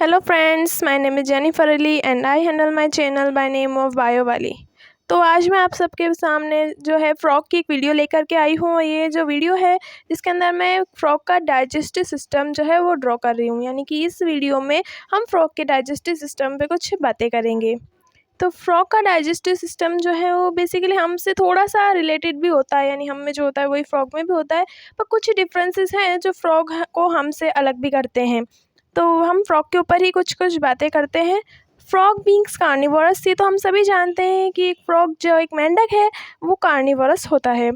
Hello friends, my name is Jennifer Ali and I handle my channel by name of Bio वाली। तो आज मैं आप सबके सामने जो है फ्रॉग की एक वीडियो लेकर के आई हूँ। ये जो वीडियो है जिसके अंदर मैं फ्रॉग का डाइजेस्टिव सिस्टम जो है वो ड्रॉ कर रही हूँ, यानी कि इस वीडियो में हम फ्रॉग के डाइजेस्टिव सिस्टम पे कुछ बातें करेंगे। तो फ्रॉग का डाइजेस्टिव सिस्टम जो है वो बेसिकली हमसे थोड़ा सा रिलेटेड भी होता है, यानी हम में जो होता है वही फ्रॉग में भी होता है, पर कुछ डिफरेंसेस हैं जो फ्रॉग को हमसे अलग भी करते हैं। तो हम फ्रॉग के ऊपर ही कुछ कुछ बातें करते हैं। फ्रॉग बींग्स कार्निवोरस थी, तो हम सभी जानते हैं कि एक फ्रॉग जो एक मेंढक है वो कार्निवोरस होता है।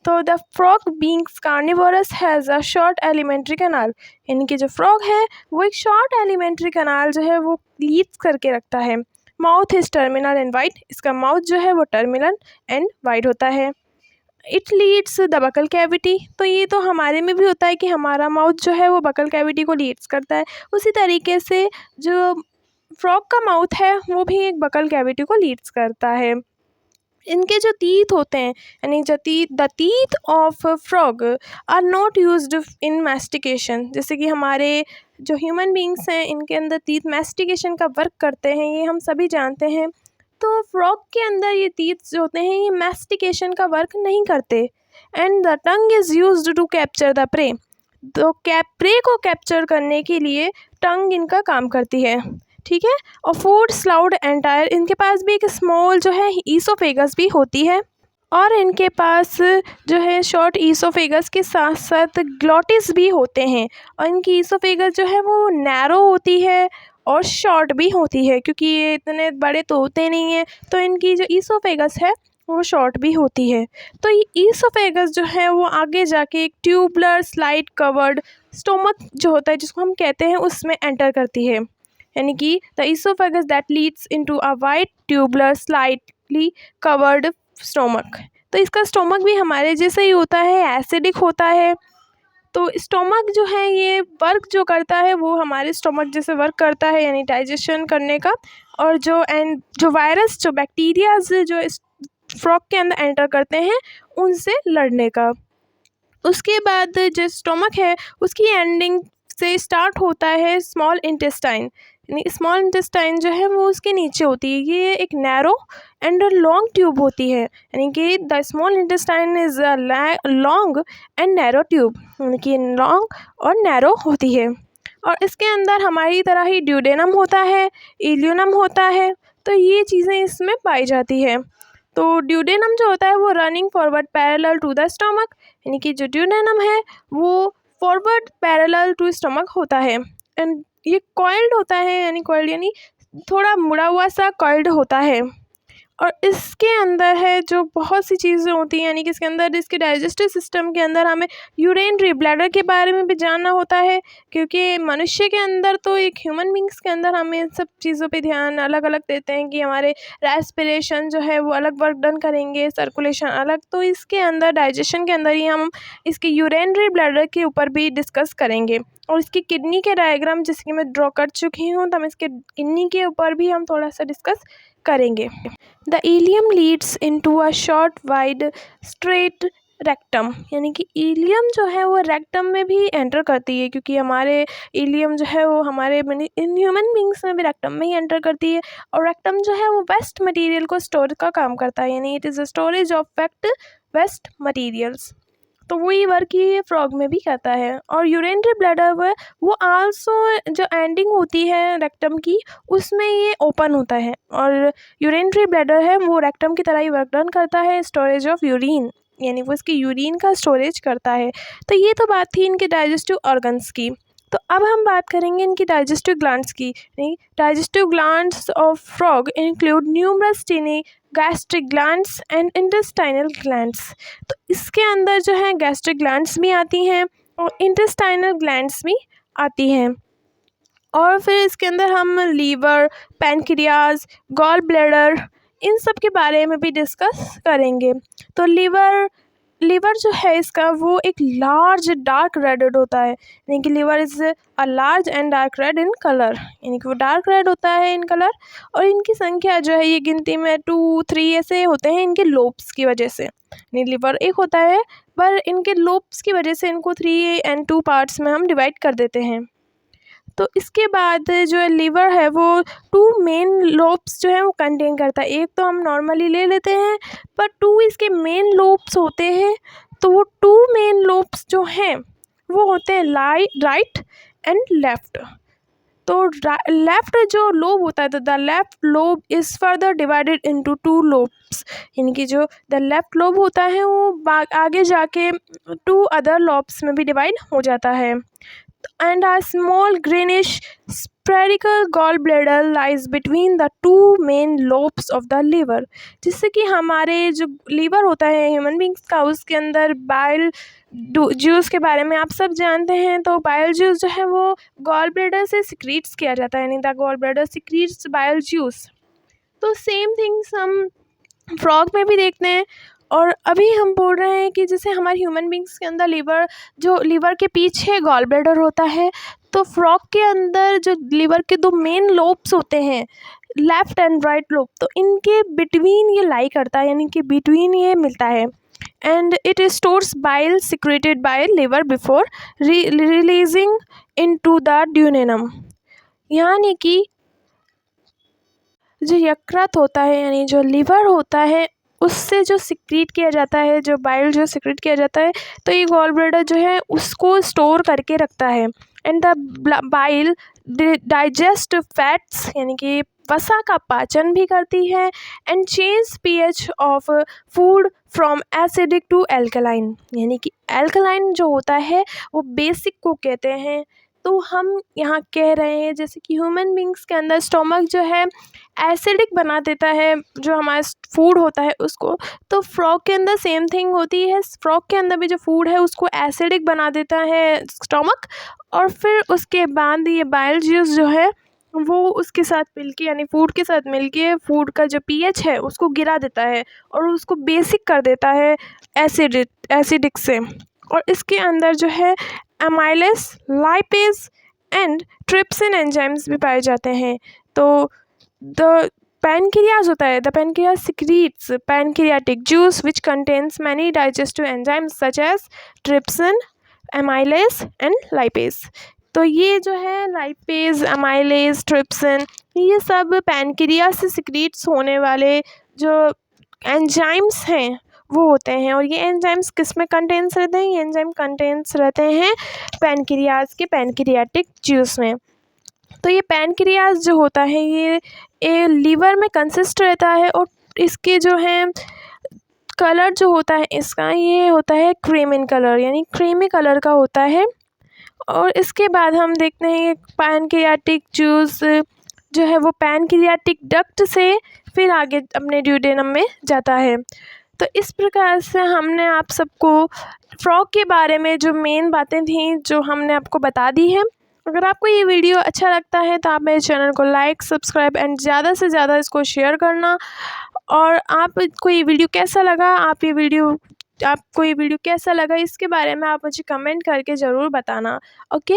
तो the frog beings carnivorous has a short alimentary canal, यानी कि जो फ्रॉग है वो एक शॉर्ट एलिमेंट्री कैनाल जो है वो लीड्स करके रखता है। Mouth is terminal and wide, इसका माउथ जो है वो टर्मिनल एंड वाइड होता है। It leads the buccal cavity, तो ये तो हमारे में भी होता है कि हमारा माउथ जो है वो बकल कैविटी को लीड्स करता है। उसी तरीके से जो फ्रॉग का माउथ है वो भी एक बकल कैविटी को लीड्स करता है। इनके जो टीथ होते हैं, यानी जो the teeth of frog are not used in mastication, जैसे कि हमारे जो ह्यूमन बींग्स हैं इनके अंदर टीथ मैस्टिकेशन का वर्क करते हैं, ये हम सभी जानते हैं। तो फ्रॉग के अंदर ये टीथ जो होते हैं ये मैस्टिकेशन का वर्क नहीं करते। And the tongue is used to capture the prey, तो प्रे को कैप्चर करने के लिए टंग इनका काम करती है, ठीक है। और फूड स्लाउड एंटायर, इनके पास भी एक स्मॉल जो है ईसोफेगस भी होती है, और इनके पास जो है शॉर्ट ईसोफेगस के साथ साथ ग्लॉटिस भी होते हैं। और इनकी ईसोफेगस जो है वो नैरो होती है और शॉर्ट भी होती है, क्योंकि ये इतने बड़े तो होते नहीं हैं, तो इनकी जो ईसोफेगस है वो शॉर्ट भी होती है। तो ये ईसोफेगस जो है वो आगे जाके एक ट्यूबलर स्लाइड कवर्ड स्टोमक जो होता है जिसको हम कहते हैं उसमें एंटर करती है, यानी कि the oesophagus that leads into a wide tubular slightly covered stomach. तो इसका स्टोमक भी हमारे जैसे ही होता है, एसिडिक होता है। तो स्टोमक जो है ये वर्क जो करता है वो हमारे स्टोमक जैसे वर्क करता है, यानी डाइजेशन करने का, और जो वायरस जो बैक्टीरियाज जो इस फ्रॉग के अंदर एंटर करते हैं उनसे लड़ने का। उसके बाद जो स्टोमक है उसकी एंडिंग से स्टार्ट होता है स्मॉल इंटेस्टाइन, यानी स्मॉल इंटेस्टाइन जो है वो उसके नीचे होती है। ये एक नैरो एंड लॉन्ग ट्यूब होती है, यानी कि the small intestine is a long and narrow tube, यानी कि लॉन्ग और नैरो होती है। और इसके अंदर हमारी तरह ही ड्यूडेनम होता है, इलियोनम होता है, तो ये चीज़ें इसमें पाई जाती है। तो ड्यूडेनम जो होता है वो running forward parallel to the stomach, यानी कि जो ड्यूडेनम है वो फॉरवर्ड पैरेलल टू स्टमक होता है। एंड ये कॉइल्ड होता है, यानी कॉइल्ड यानी थोड़ा मुड़ा हुआ सा कॉइल्ड होता है। और इसके अंदर है जो बहुत सी चीज़ें होती हैं, यानी कि इसके अंदर इसके डाइजेस्टिव सिस्टम के अंदर हमें यूरिनरी ब्लैडर के बारे में भी जानना होता है, क्योंकि मनुष्य के अंदर तो एक ह्यूमन बींग्स के अंदर हमें इन सब चीज़ों पे ध्यान अलग अलग देते हैं कि हमारे रेस्पिरेशन जो है वो अलग वर्क डन करेंगे, सर्कुलेशन अलग। तो इसके अंदर डाइजेशन के अंदर ही हम इसके यूरिनरी ब्लैडर के ऊपर भी डिस्कस करेंगे। और इसकी किडनी के डायग्राम जैसे कि मैं ड्रॉ कर चुकी हूँ, तो हम इसके किडनी के ऊपर भी हम थोड़ा सा डिस्कस करेंगे। The ilium Leeds into a short wide straight rectum, यानी कि इलियम जो है वो रेक्टम में भी एंटर करती है, क्योंकि हमारे इलियम जो है वो हमारे इन ह्यूमन बींग्स में भी रेक्टम में ही एंटर करती है। और रेक्टम जो है वो वेस्ट मटेरियल को स्टोर का काम करता है, यानी it is a storage of waste materials. तो वही वर्क ये फ्रॉग में भी करता है। और यूरिनरी ब्लैडर वो आल्सो जो एंडिंग होती है रेक्टम की उसमें ये ओपन होता है, और यूरिनरी ब्लैडर है वो रेक्टम की तरह ही वर्क डन करता है, स्टोरेज ऑफ यूरिन, यानी वो इसकी यूरिन का स्टोरेज करता है। तो ये तो बात थी इनके डाइजेस्टिव ऑर्गन्स की। तो अब हम बात करेंगे इनकी डाइजेस्टिव ग्लैंड्स की। Digestive glands of frog include numerous टिनी gastric glands and intestinal glands. तो इसके अंदर जो है गैस्ट्रिक ग्लैंड्स भी आती हैं और इंटेस्टाइनल ग्लैंड्स भी आती हैं। और फिर इसके अंदर हम लीवर, पैनक्रियाज, गॉल ब्लैडर इन सब के बारे में भी डिस्कस करेंगे। तो लीवर जो है इसका वो एक लार्ज डार्क रेड होता है, यानी कि liver is a large and dark red in colour, यानी कि वो डार्क रेड होता है इन कलर। और इनकी संख्या जो है ये गिनती में 2, 3 ऐसे होते हैं इनके लोब्स की वजह से, यानी लीवर एक होता है पर इनके लोब्स की वजह से इनको 3 and 2 पार्ट्स में हम डिवाइड कर देते हैं। तो इसके बाद जो लीवर है वो 2 मेन लोब्स जो है वो कंटेन करता है। एक तो हम नॉर्मली ले लेते हैं, पर 2 इसके मेन लोब्स होते हैं। तो वो 2 मेन लोब्स जो हैं वो होते हैं राइट एंड लेफ़्ट। तो लेफ़्ट जो लोब होता है, तो the left lobe is further divided into 2 lobes, यानी कि जो द लेफ़्ट लोब होता है वो आगे जाके 2 अदर लोब्स में भी डिवाइड हो जाता है। And a small greenish spherical gallbladder lies between the 2 main lobes of the liver, जिससे कि हमारे जो लीवर होता है ह्यूमन बींग्स का, उसके अंदर बाइल जूस के बारे में आप सब जानते हैं। तो बाइल जूस जो है वो गॉल ब्लैडर से सिक्रीट्स किया जाता है, यानी the gall bladder secretes bile juice. तो सेम थिंग्स हम फ्रॉग में भी देखते हैं। और अभी हम बोल रहे हैं कि जैसे हमारे ह्यूमन बींग्स के अंदर लीवर के पीछे गॉल ब्लैडर होता है, तो फ्रॉग के अंदर जो लीवर के 2 मेन लोब्स होते हैं, लेफ़्ट एंड राइट लोब, तो इनके बिटवीन ये लाई करता है, यानी कि बिटवीन ये मिलता है। And it stores bile secreted by liver before releasing into the duodenum, यानी कि जो यकृत होता है, यानी जो लिवर होता है, उससे जो सिक्रीट किया जाता है, जो बाइल जो सिक्रीट किया जाता है, तो ये गॉल ब्लैडर जो है उसको स्टोर करके रखता है। And the bile digest fats, यानी कि वसा का पाचन भी करती है। And change pH of food from acidic to alkaline, यानी कि एल्कलाइन जो होता है वो बेसिक को कहते हैं। तो हम यहाँ कह रहे हैं जैसे कि ह्यूमन बींग्स के अंदर स्टोमक जो है एसिडिक बना देता है जो हमारा फूड होता है उसको, तो फ्रॉग के अंदर सेम थिंग होती है। फ्रॉग के अंदर भी जो फूड है उसको एसिडिक बना देता है स्टोमक, और फिर उसके बाद ये बाइल जूस जो है वो उसके साथ मिलके, यानी फूड के साथ मिलके फूड का जो पीएच है उसको गिरा देता है और उसको बेसिक कर देता है एसिडिक से। और इसके अंदर जो है amylase, lipase and trypsin enzymes भी पाए जाते हैं। तो द पैनक्रियाज होता है, the pancreas secretes pancreatic juice which contains many digestive enzymes such as trypsin, amylase and lipase. तो ये जो है लाइपेज, एमाइलेज, ट्रिप्सिन, ये सब पैनक्रियाज से सिक्रीट्स होने वाले जो एंजाइम्स हैं वो होते हैं। और ये एंजाइम्स किस में कंटेंस रहते हैं? ये एंजाइम कंटेंस रहते हैं पैनक्रियाज के पैनक्रियाटिक जूस में। तो ये पैनक्रियाज जो होता है ये लीवर में कंसिस्ट रहता है, और इसके जो है कलर जो होता है इसका, ये होता है क्रीमिन कलर, यानी क्रीमी कलर का होता है। और इसके बाद हम देखते हैं पैनक्रियाटिक जूस जो है वो पैनक्रियाटिक डक्ट से फिर आगे अपने ड्यूडेनम में जाता है। तो इस प्रकार से हमने आप सबको फ्रॉग के बारे में जो मेन बातें थी जो हमने आपको बता दी है। अगर आपको ये वीडियो अच्छा लगता है तो आप मेरे चैनल को लाइक, सब्सक्राइब एंड ज़्यादा से ज़्यादा इसको शेयर करना। और आपको ये वीडियो कैसा लगा, आपको ये वीडियो कैसा लगा इसके बारे में आप मुझे कमेंट करके ज़रूर बताना। ओके।